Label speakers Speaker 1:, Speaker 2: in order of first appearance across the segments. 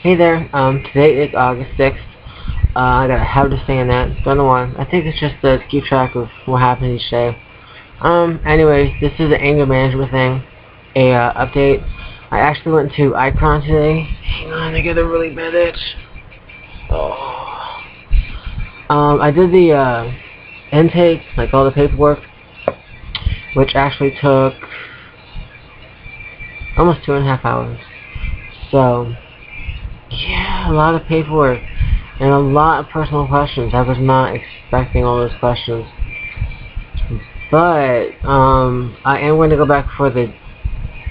Speaker 1: Hey there, today is August 6th. I got a habit of saying that. Don't know why. I think it's just to keep track of what happened each day. Anyways, this is an anger management thing. Update. I actually went to Icon today. Hang on, I get a really bad itch. Oh. I did the, intake, like all the paperwork, which actually took almost 2.5 hours. So, yeah, a lot of paperwork and a lot of personal questions. I was not expecting all those questions. But I am going to go back for the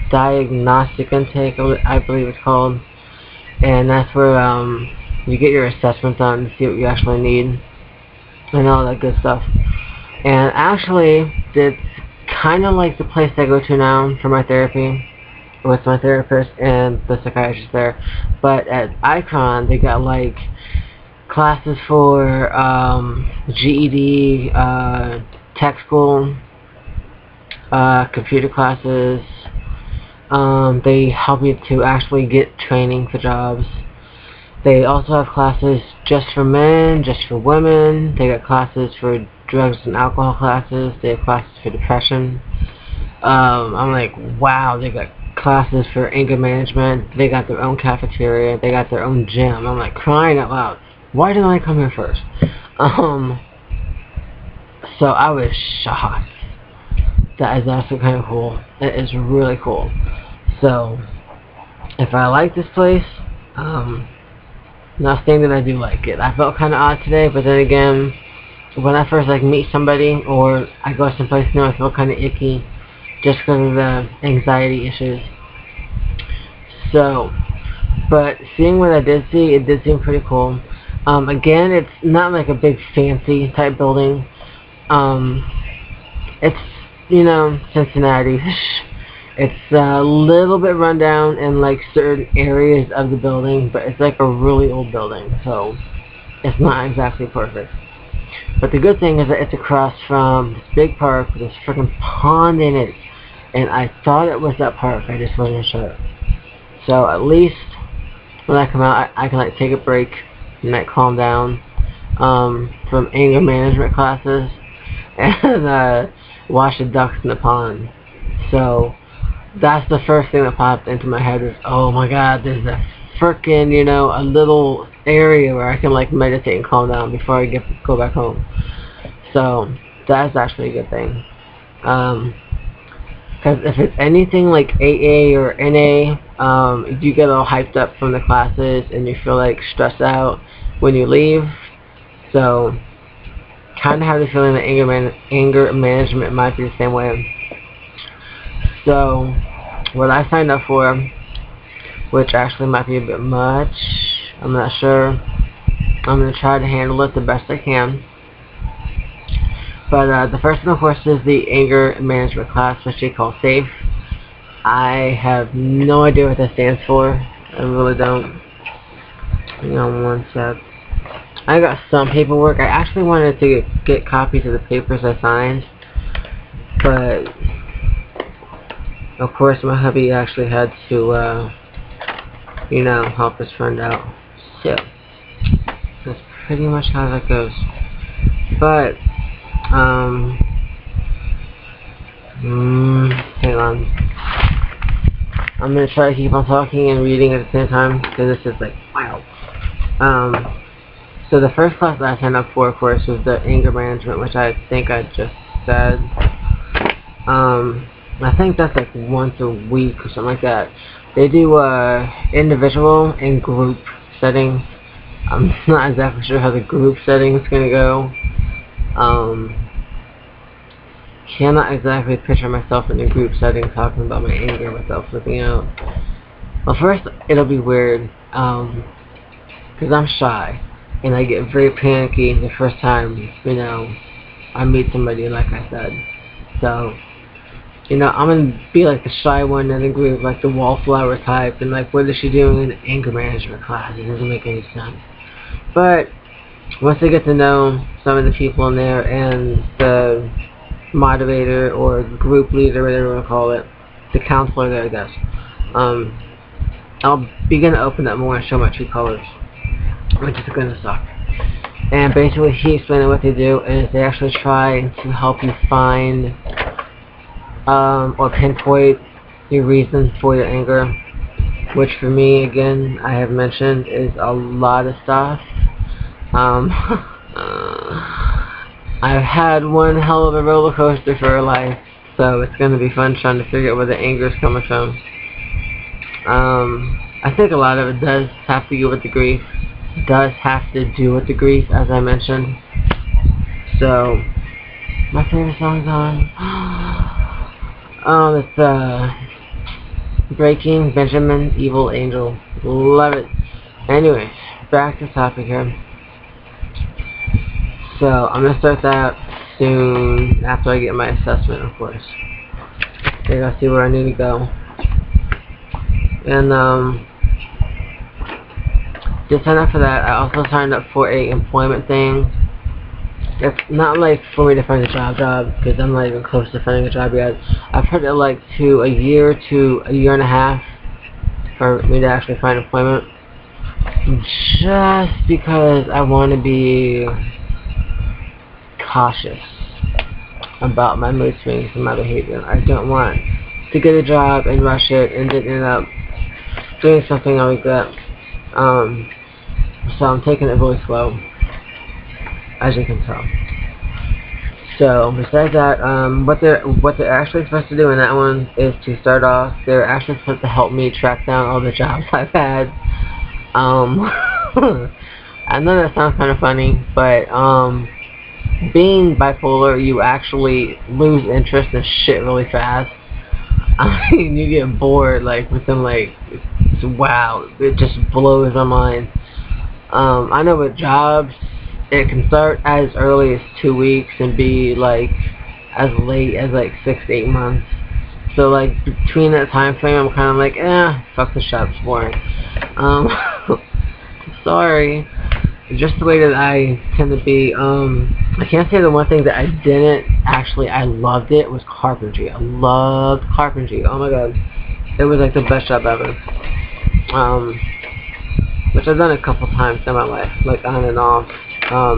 Speaker 1: diagnostic intake, I believe it's called. And that's where you get your assessment done to see what you actually need and all that good stuff. And actually, it's kind of like the place I go to now for my therapy, with my therapist and the psychiatrist there. But at Icon, they got like classes for GED, tech school, computer classes. They help you to actually get training for jobs. They also have classes just for men, just for women. They got classes for drugs and alcohol classes. They have classes for depression. I'm like, wow, they got classes for anger management. They got their own cafeteria. They got their own gym. I'm like, crying out loud, why didn't I come here first? So I was shocked. That is actually kind of cool. It is really cool. So, if I like this place, not saying that I do like it. I felt kind of odd today, but then again, when I first meet somebody or I go someplace new, I feel kind of icky just because of the anxiety issues. So, but seeing what I did see, it did seem pretty cool. Again, it's not like a big fancy type building. It's, Cincinnati. It's a little bit run down in like certain areas of the building, but it's like a really old building, so it's not exactly perfect. But the good thing is that it's across from this big park with this freaking pond in it, and I thought it was that park, I just wasn't sure. So at least when I come out, I can take a break and calm down from anger management classes and watch the ducks in the pond. So that's the first thing that popped into my head is, oh my god, there's a frickin', a little area where I can meditate and calm down before I go back home. So that's actually a good thing. Because if it's anything like AA or NA, you get all hyped up from the classes and you feel stressed out when you leave. So kind of have the feeling that anger management might be the same way. So what I signed up for, which actually might be a bit much, I'm not sure. I'm going to try to handle it the best I can. But the first one, of course, is the anger management class, which they call SAFE. I have no idea what that stands for. I really don't. Hang on one sec. I got some paperwork. I actually wanted to get copies of the papers I signed, but of course my hubby actually had to, help his friend out. So that's pretty much how that goes. But hang on. I'm gonna try to keep on talking and reading at the same time because this is wow. So the first class that I signed up for, of course, was the anger management, which I think I just said. I think that's once a week or something like that. They do individual and group settings. I'm not exactly sure how the group setting is gonna go. Cannot exactly picture myself in a group setting talking about my anger, myself flipping out. Well, first it'll be weird, because I'm shy. And I get very panicky the first time, I meet somebody, like I said. So, I'm going to be the shy one in the group, the wallflower type, and what is she doing in the anger management class? It doesn't make any sense. But, once I get to know some of the people in there, and the moderator, or group leader, whatever you want to call it, the counselor there, I guess, I'll begin to open up more and show my true colors, which is gonna suck. And basically, he explained what they do is they actually try to help you find or pinpoint your reason for your anger, which for me, again, I have mentioned, is a lot of stuff. I've had one hell of a roller coaster for a life, so it's going to be fun trying to figure out where the anger is coming from. I think a lot of it does have to do with the grief. As I mentioned. So, my favorite song's on. Oh, it's Breaking Benjamin, Evil Angel. Love it. Anyways, back to the topic here. So, I'm going to start that soon after I get my assessment, of course. I gotta see where I need to go. And, to sign up for that, I also signed up for a employment thing. It's not like for me to find a job, because I'm not even close to finding a job yet. I've heard it like to a year and a half for me to actually find employment. Just because I want to be cautious about my mood swings and my behavior. I don't want to get a job and rush it and then end up doing something I regret. So I'm taking it really slow, as you can tell. So besides that, what they're actually supposed to do in that one is to start off. They're actually supposed to help me track down all the jobs I've had. I know that sounds kind of funny, but being bipolar, you actually lose interest in shit really fast. I mean, you get bored like within like, wow, it just blows my mind. I know with jobs, it can start as early as 2 weeks and be like as late as like 6 to 8 months. So like between that time frame, I'm kind of like, fuck the shop, it's boring. Sorry, just the way that I tend to be. I can't say the one thing that I didn't actually, I loved it, was carpentry. I loved carpentry. Oh my god, it was like the best job ever. Which I've done a couple times in my life, like on and off,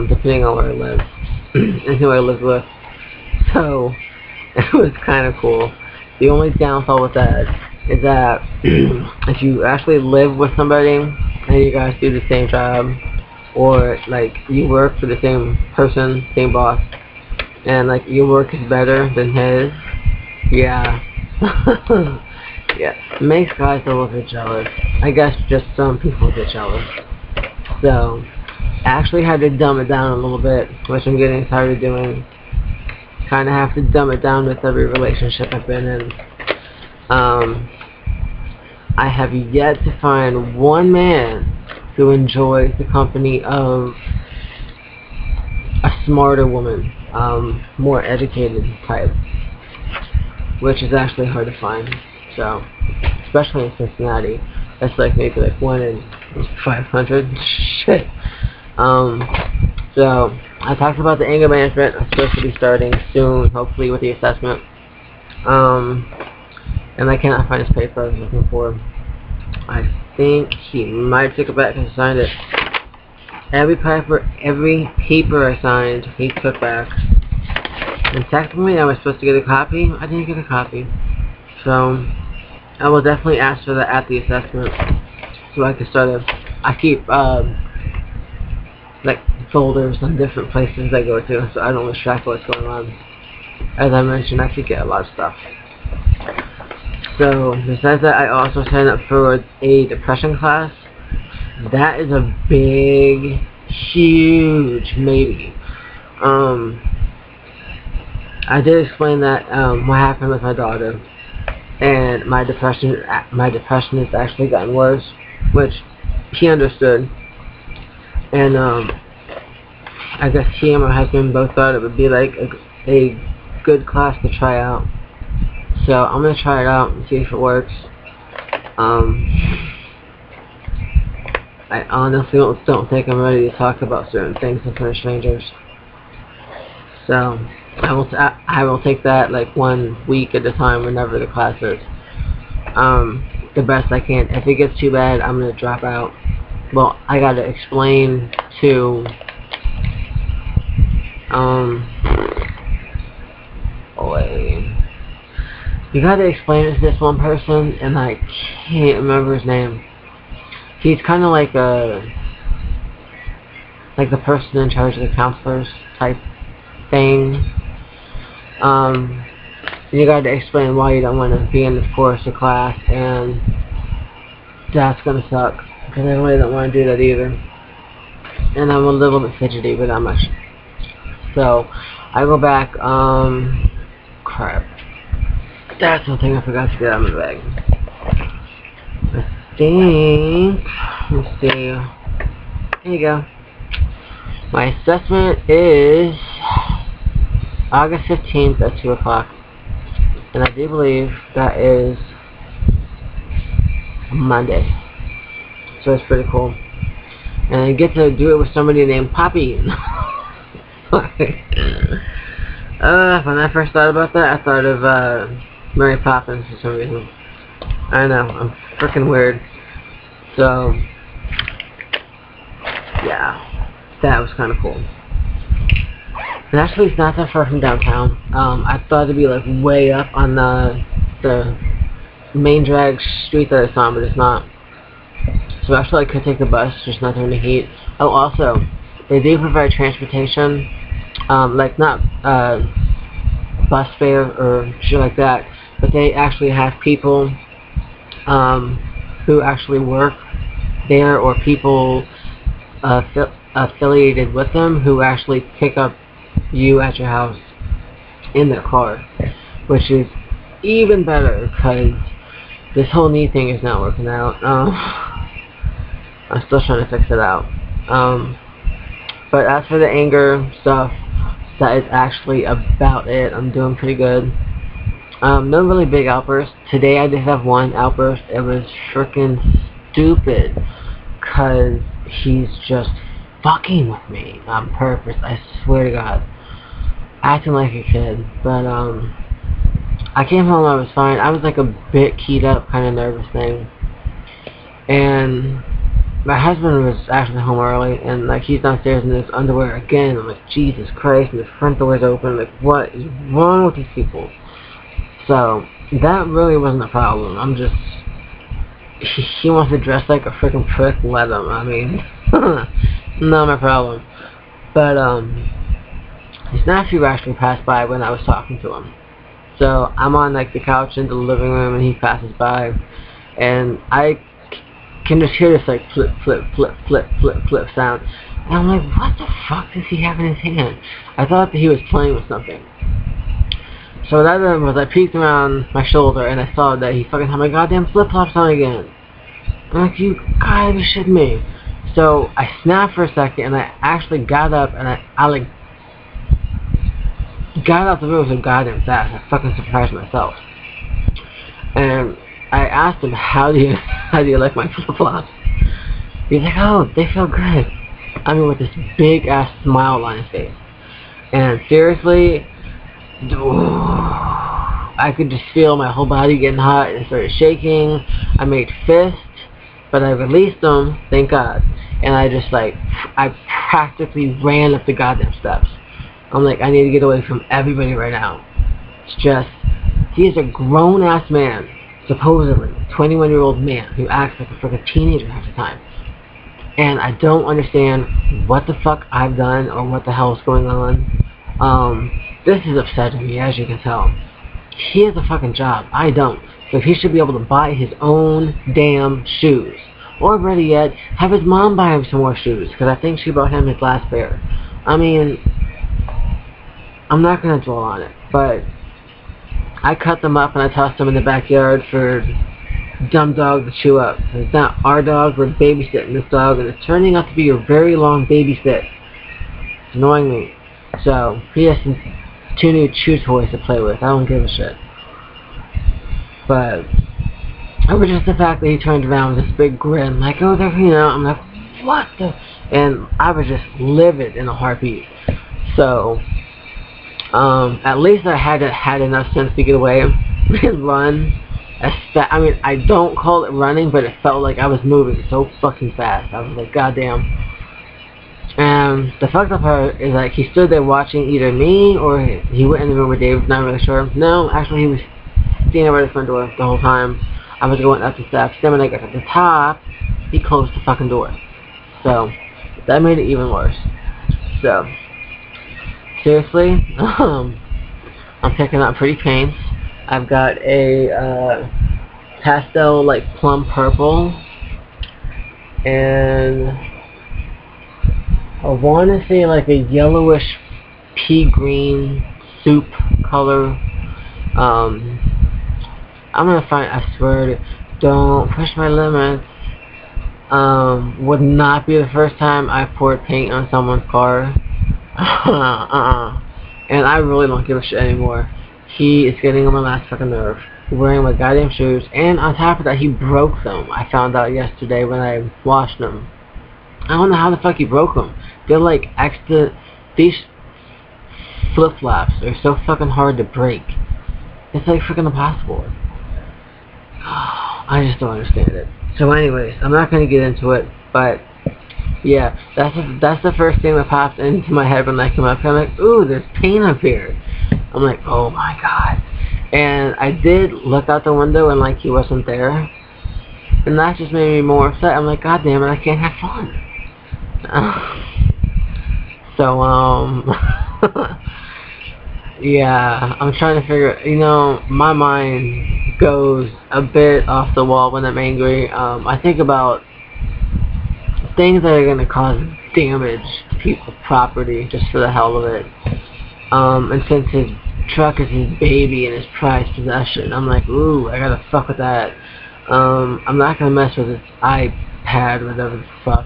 Speaker 1: depending on where I live and who I live with. So it was kind of cool. The only downfall with that is that if you actually live with somebody and you guys do the same job, or like you work for the same person, same boss, and like your work is better than his, yeah. Yeah, it makes guys a little bit jealous. I guess just some people get jealous. So, I actually had to dumb it down a little bit, which I'm getting tired of doing. Kind of have to dumb it down with every relationship I've been in. I have yet to find one man who enjoys the company of a smarter woman, more educated type, which is actually hard to find. So, especially in Cincinnati, that's like maybe like 1 in 500. Shit. So I talked about the anger management. I'm supposed to be starting soon, hopefully with the assessment. And I cannot find his paper I was looking for. I think he might take it back and signed it. Every paper I signed, he took back. And technically, I was supposed to get a copy. I didn't get a copy. So I will definitely ask for that at the assessment, so I can start I keep like folders on different places I go to, so I don't lose track of what's going on. As I mentioned, I forget a lot of stuff. So besides that, I also signed up for a depression class. That is a big, huge maybe. I did explain that what happened with my daughter. And my depression has actually gotten worse, which he understood. And I guess he and my husband both thought it would be like a good class to try out. So I'm gonna try it out and see if it works. I honestly don't think I'm ready to talk about certain things in front of strangers. So I will take that like 1 week at a time whenever the class is. the best I can. If it gets too bad, I'm gonna drop out. Well, I gotta explain to you gotta explain it to this one person, and I can't remember his name. He's kind of like the person in charge of the counselors type thing. You gotta explain why you don't want to be in this course or class, and that's gonna suck, because I really don't want to do that either. And I'm a little bit fidgety, but not much. So, I go back, crap. That's the thing I forgot to get out of my bag. I think, let's see, here you go. My assessment is August 15th at 2 o'clock. And I do believe that is Monday. So it's pretty cool. And I get to do it with somebody named Poppy. When I first thought about that, I thought of Mary Poppins for some reason. I know, I'm freaking weird. So, yeah, that was kind of cool. And actually, it's not that far from downtown. I thought it'd be like way up on the main drag street that I saw, but it's not. So actually, I could take the bus, just not during the heat. Oh, also, they do provide transportation, like not bus fare or shit like that, but they actually have people who actually work there, or people affiliated with them who actually pick up you at your house in their car, which is even better, because this whole knee thing is not working out. I'm still trying to fix it out. But as for the anger stuff, that is actually about it. I'm doing pretty good. No really big outbursts. Today I did have one outburst. It was freaking stupid, because he's just fucking with me on purpose. I swear to God. Acting like a kid. But I came home, I was fine. I was like a bit keyed up, kind of nervous thing. And my husband was actually home early, and like he's downstairs in his underwear again. I'm like, Jesus Christ, and the front door's open. Like, what is wrong with these people? So that really wasn't a problem. I'm just, he wants to dress like a freaking prick. Let him. I mean, not my problem. But his nephew actually passed by when I was talking to him. So I'm on like the couch in the living room, and he passes by, and I can just hear this like flip, flip, flip, flip, flip, flip sound. And I'm like, what the fuck does he have in his hand? I thought that he was playing with something. So what I did was I peeked around my shoulder, and I saw that he fucking had my goddamn flip-flops on again. I'm like, you gotta be shitting me. So I snapped for a second, and I actually got up, and I like got out the room so goddamn fast. I fucking surprised myself. And I asked him, how do you like my flip-flops? He's like, oh, they feel good. I mean, with this big ass smile on his face. And seriously, I could just feel my whole body getting hot, and it started shaking. I made fists, but I released them, thank God. And I just like, I practically ran up the goddamn steps. I'm like, I need to get away from everybody right now. It's just, he is a grown-ass man, supposedly, 21-year-old man, who acts like a freaking teenager half the time. And I don't understand what the fuck I've done, or what the hell is going on. This is upsetting me, as you can tell. He has a fucking job. I don't. So he should be able to buy his own damn shoes. Or better yet, have his mom buy him some more shoes, because I think she bought him his last pair. I mean, I'm not going to dwell on it, but I cut them up and I tossed them in the backyard for dumb dog to chew up. It's not our dog, we're babysitting this dog, and it's turning out to be a very long babysit. It's annoying me. So, he has some 2 new chew toys to play with. I don't give a shit. But it was just the fact that he turned around with this big grin, like, oh, there, you know, I'm like, what the? And I was just livid in a heartbeat. So, at least I had enough sense to get away and run I mean, I don't call it running, but it felt like I was moving so fucking fast. I was like, goddamn. And the fucked up part is like he stood there watching either me or he went in the room with Dave. Not really sure. No, actually he was standing right at the front door the whole time. I was going up the steps. Then when I got to the top, he closed the fucking door. So that made it even worse. So seriously, I'm picking up pretty paints. I've got a pastel like plum purple, and I want to say like a yellowish pea green soup color. I'm gonna find. I swear, don't push my limits. Would not be the first time I poured paint on someone's car. And I really don't give a shit anymore. He is getting on my last fucking nerve. Wearing my goddamn shoes, and on top of that, he broke them. I found out yesterday when I washed them. I don't know how the fuck he broke them. They're like extra. These flip-flops are so fucking hard to break. It's like freaking impossible. I just don't understand it. So anyways, I'm not going to get into it, but yeah, that's the first thing that popped into my head when I came up here. I'm like, ooh, there's paint up here. I'm like, oh my god. And I did look out the window and like he wasn't there. And that just made me more upset. I'm like, god damn it, I can't have fun. Yeah, I'm trying to figure, you know, my mind goes a bit off the wall when I'm angry. I think about things that are going to cause damage to people's property just for the hell of it. And since his truck is his baby and his prized possession, I'm like, ooh, I gotta fuck with that. I'm not gonna mess with his iPad, whatever the fuck,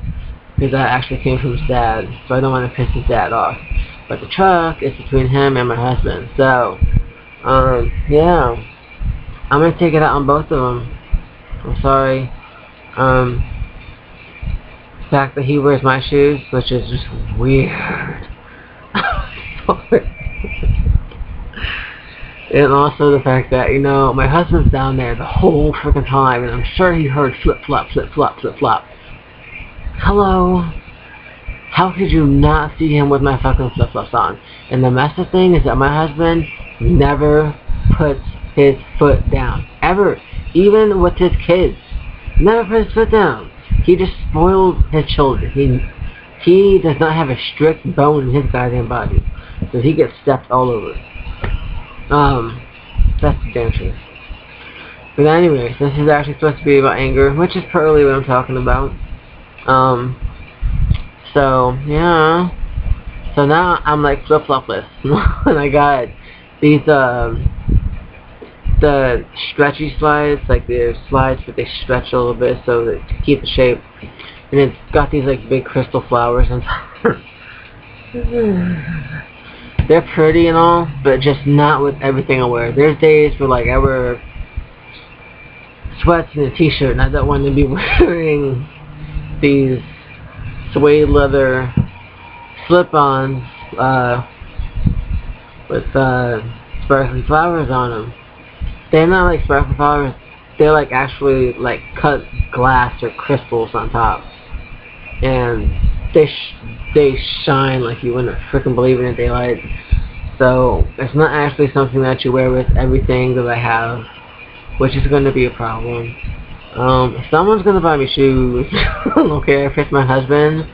Speaker 1: because that actually came from his dad, so I don't want to piss his dad off. But the truck is between him and my husband, so, yeah, I'm gonna take it out on both of them. I'm sorry. The fact that he wears my shoes, which is just weird. And also the fact that, you know, my husband's down there the whole freaking time, and I'm sure he heard flip-flop, flip-flop, flip-flop. Hello? How could you not see him with my fucking flip-flops on? And the messed thing is that my husband never puts his foot down. Ever. Even with his kids. Never put his foot down. He just spoiled his children. He does not have a strict bone in his goddamn body. So he gets stepped all over. That's the damn truth. But anyways, this is actually supposed to be about anger, which is probably what I'm talking about. So, yeah. So now I'm like flip-flopless. And I got these, the stretchy slides, like they're slides but they stretch a little bit so that to keep the shape. And it's got these like big crystal flowers on top. They're pretty and all, but just not with everything I wear. There's days where like I wear sweats and a t-shirt and I don't want to be wearing these suede leather slip-ons with sparkly flowers on them. They're not like sparkly flowers, they're like actually like cut glass or crystals on top. And they shine like you wouldn't freaking believe in the daylight. So it's not actually something that you wear with everything that I have, which is going to be a problem. If someone's going to buy me shoes, I don't care if it's my husband,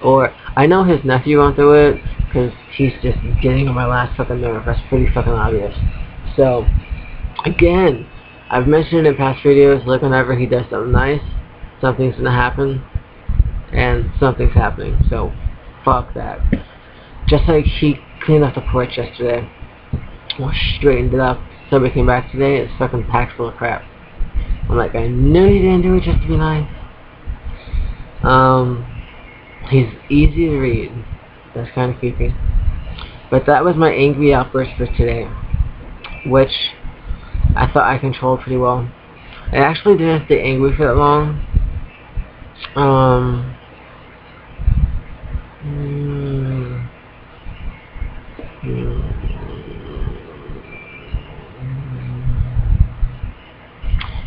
Speaker 1: or I know his nephew went through it, because he's just getting on my last fucking nerve. That's pretty fucking obvious. So, again, I've mentioned in past videos, like whenever he does something nice, something's going to happen. And something's happening, so fuck that. Just like he cleaned up the porch yesterday, or straightened it up. Somebody came back today, it's fucking packed full of crap. I'm like, I knew he didn't do it just to be nice. He's easy to read. That's kind of creepy. But that was my angry outburst for today, which I thought I controlled pretty well. I actually didn't stay angry for that long.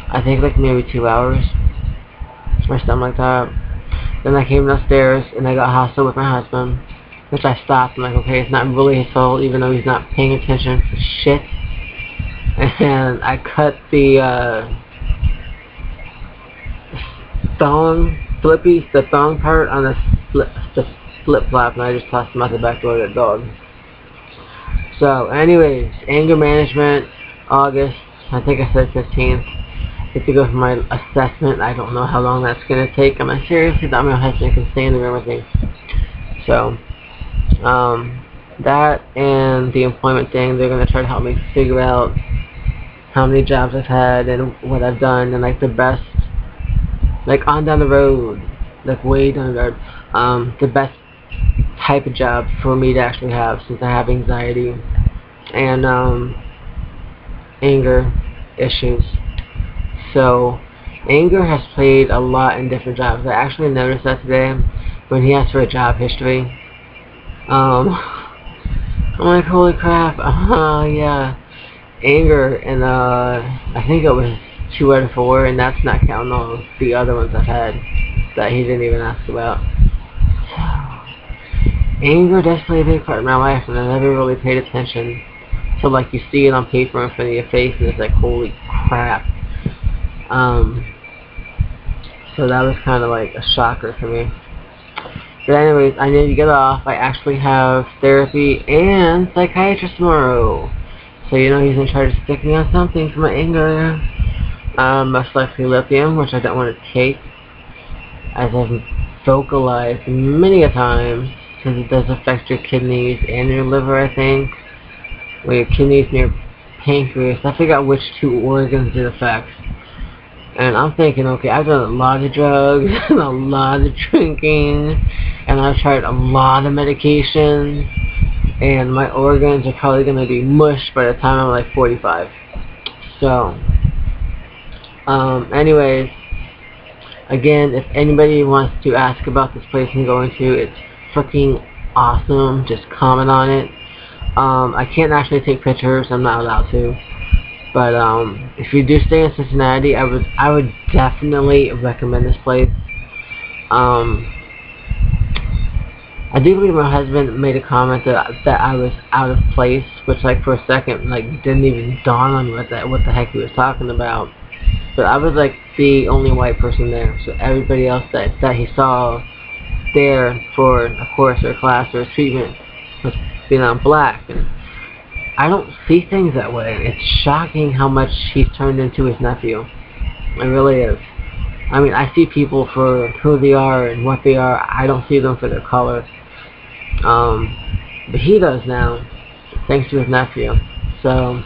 Speaker 1: I think like maybe 2 hours or something like that. Then I came downstairs and I got hostile with my husband, which I stopped. I'm like, okay, it's not really his fault, even though he's not paying attention to shit. And I cut the thong part on the flip flop, and I just tossed him out the back door of the dog. So, anyways, anger management, August. I think I said 15th. Get to go for my assessment. I don't know how long that's gonna take. I'm like, seriously, that my husband can stay in the room with me. So, that and the employment thing, they're gonna try to help me figure out how many jobs I've had and what I've done, and like the best, like on down the road, like way down the road, the best type of job for me to actually have, since I have anxiety and anger issues. So anger has played a lot in different jobs. I actually noticed that today when he asked for a job history. I'm like, holy crap, yeah, anger, and I think it was 2 out of 4, and that's not counting all the other ones I've had that he didn't even ask about. So, anger does play a big part in my life, and I never really paid attention. So like you see it on paper in front of your face, and it's like, holy crap. So that was kind of like a shocker for me. But anyways, I need to get off. I actually have therapy and psychiatrist tomorrow. So you know he's going to try to stick me on something for my anger. Most likely lithium, which I don't want to take, as I've vocalized many a time, because it does affect your kidneys and your liver, I think. Well, your kidneys and your pancreas. I forgot which 2 organs it affects. And I'm thinking, okay, I've done a lot of drugs and a lot of drinking, and I've tried a lot of medications, and my organs are probably going to be mush by the time I'm like 45. So, anyways, again, if anybody wants to ask about this place I'm going to, it's freaking awesome. Just comment on it. I can't actually take pictures. I'm not allowed to. But if you do stay in Cincinnati, I would definitely recommend this place. I do believe my husband made a comment that I was out of place, which like for a second like didn't even dawn on me what the heck he was talking about. But I was like the only white person there, so everybody else that he saw there for a course or a class or a treatment was black. And I don't see things that way. It's shocking how much he's turned into his nephew. It really is. I mean, I see people for who they are and what they are. I don't see them for their color. But he does now, thanks to his nephew. So,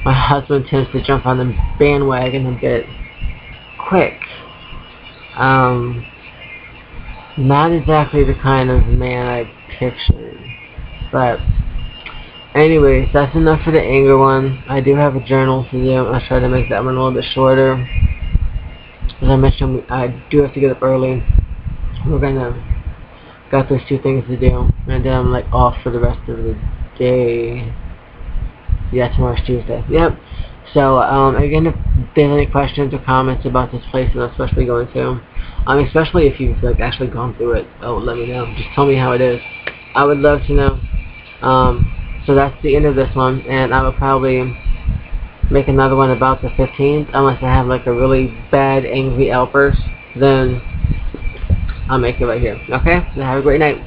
Speaker 1: my husband tends to jump on the bandwagon a bit quick. Not exactly the kind of man I pictured. But anyways, that's enough for the anger one. I do have a journal to do. I'll try to make that one a little bit shorter. As I mentioned, I do have to get up early. Got those 2 things to do, and then I'm like off for the rest of the day. Yeah, tomorrow's Tuesday. Yep. So again, if there's any questions or comments about this place that I'm especially going to, especially if you've like actually gone through it, let me know. Just tell me how it is. I would love to know. So that's the end of this one, and I will probably make another one about the 15th, unless I have like a really bad angry outburst. Then I'll make it right here. Okay? So have a great night.